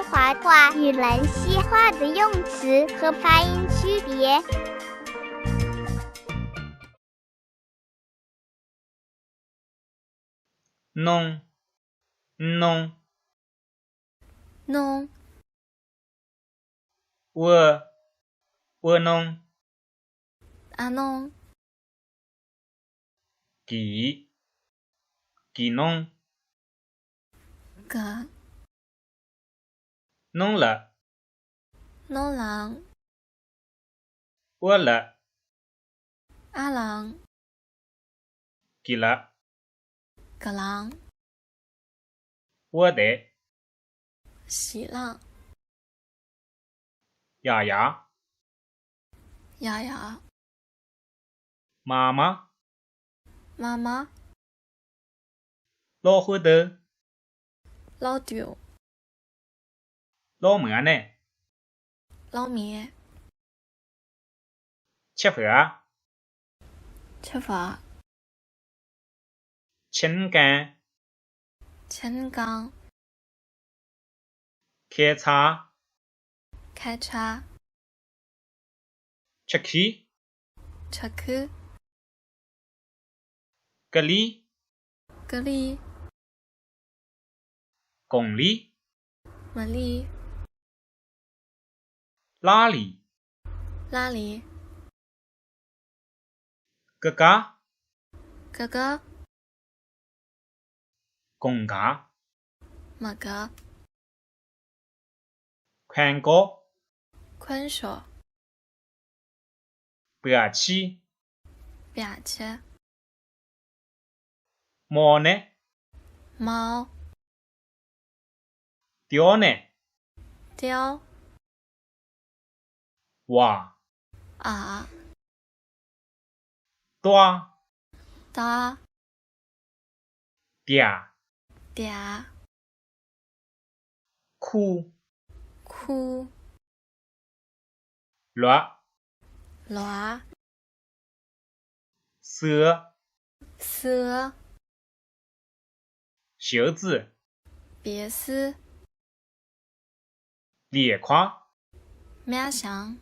中华话与兰西话的用词和发音区别。弄弄弄我弄阿弄几弄个弄了弄郎我了阿郎几了个郎我的喜浪牙牙牙牙妈妈妈妈老虎头老丢老妹呢老面吃饭吃饭青干青缸开叉开叉吃去吃去隔离隔离公里么里哪里哪里哥哥哥哥公家么个宽高宽手白起表切猫呢猫雕呢雕哇啊大大嗲嗲哭哭落罗蛇蛇袖子别丝脸夸面香